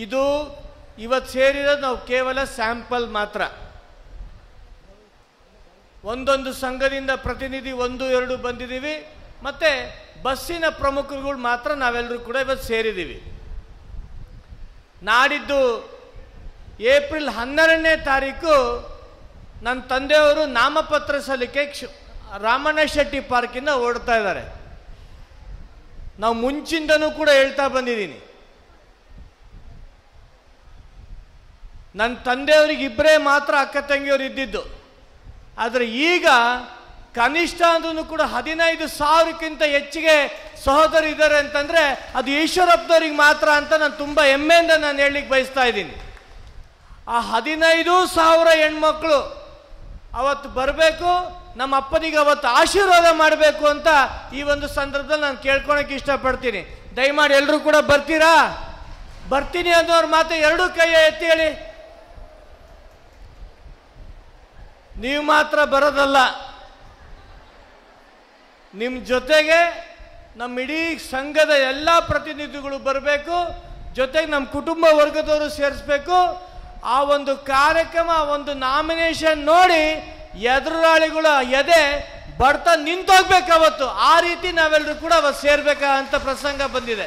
ಇದು ಇವತ್ತು ಸೇರಿರೋದು ನಾವು ಕೇವಲ ಸ್ಯಾಂಪಲ್ ಮಾತ್ರ. ಒಂದೊಂದು ಸಂಘದಿಂದ ಪ್ರತಿನಿಧಿ 1-2 ಬಂದಿದ್ದೀವಿ, ಮತ್ತು ಬಸ್ಸಿನ ಪ್ರಮುಖರುಗಳು ಮಾತ್ರ ನಾವೆಲ್ಲರೂ ಕೂಡ ಇವತ್ತು ಸೇರಿದ್ದೀವಿ. ನಾಡಿದ್ದು ಏಪ್ರಿಲ್ 12ನೇ ತಾರೀಕು ನನ್ನ ತಂದೆಯವರು ನಾಮಪತ್ರ ಸಲ್ಲಿಕೆ ರಾಮಣ್ಣ ಶೆಟ್ಟಿ ಪಾರ್ಕಿಂದ ಹೊರಡ್ತಾ ಇದ್ದಾರೆ. ನಾವು ಮುಂಚಿಂದನೂ ಕೂಡ ಹೇಳ್ತಾ ಬಂದಿದ್ದೀನಿ, ನನ್ನ ತಂದೆಯವರಿಗೆ ಇಬ್ಬರೇ ಮಾತ್ರ ಅಕ್ಕ ತಂಗಿಯವರು ಇದ್ದಿದ್ದು. ಆದರೆ ಈಗ ಕನಿಷ್ಠ ಅಂದ್ರೂ ಕೂಡ 15,000ಕ್ಕಿಂತ ಹೆಚ್ಚಿಗೆ ಸಹೋದರಿ ಇದ್ದಾರೆ ಅಂತಂದರೆ ಅದು ಈಶ್ವರಪ್ಪನವ್ರಿಗೆ ಮಾತ್ರ ಅಂತ ನಾನು ತುಂಬ ಹೆಮ್ಮೆಯಿಂದ ನಾನು ಹೇಳಲಿಕ್ಕೆ ಬಯಸ್ತಾ ಇದ್ದೀನಿ. ಆ 15,000 ಹೆಣ್ಮಕ್ಳು ಅವತ್ತು ಬರಬೇಕು, ನಮ್ಮ ಅಪ್ಪನಿಗೆ ಅವತ್ತು ಆಶೀರ್ವಾದ ಮಾಡಬೇಕು ಅಂತ ಈ ಒಂದು ಸಂದರ್ಭದಲ್ಲಿ ನಾನು ಕೇಳ್ಕೊಳಕ್ಕೆ ಇಷ್ಟಪಡ್ತೀನಿ. ದಯಮಾಡಿ ಎಲ್ಲರೂ ಕೂಡ ಬರ್ತೀರಾ? ಬರ್ತೀನಿ ಅನ್ನೋರು ಮಾತ್ರ 2 ಕೈ ಎತ್ತಿ ಹೇಳಿ. ನೀವು ಮಾತ್ರ ಬರೋದಲ್ಲ, ನಿಮ್ಮ ಜೊತೆಗೆ ನಮ್ಮ ಇಡೀ ಸಂಘದ ಎಲ್ಲ ಪ್ರತಿನಿಧಿಗಳು ಬರಬೇಕು, ಜೊತೆಗೆ ನಮ್ಮ ಕುಟುಂಬ ವರ್ಗದವರು ಸೇರಿಸ್ಬೇಕು. ಆ ಒಂದು ಕಾರ್ಯಕ್ರಮ, ಆ ಒಂದು ನಾಮಿನೇಷನ್ ನೋಡಿ ಎದುರಾಳಿಗಳ ಎದೆ ಬಡ್ತಾ ನಿಂತೋಗ್ಬೇಕು ಅವತ್ತು. ಆ ರೀತಿ ನಾವೆಲ್ಲರೂ ಕೂಡ ಅವತ್ತು ಸೇರ್ಬೇಕಂತ ಪ್ರಸಂಗ ಬಂದಿದೆ.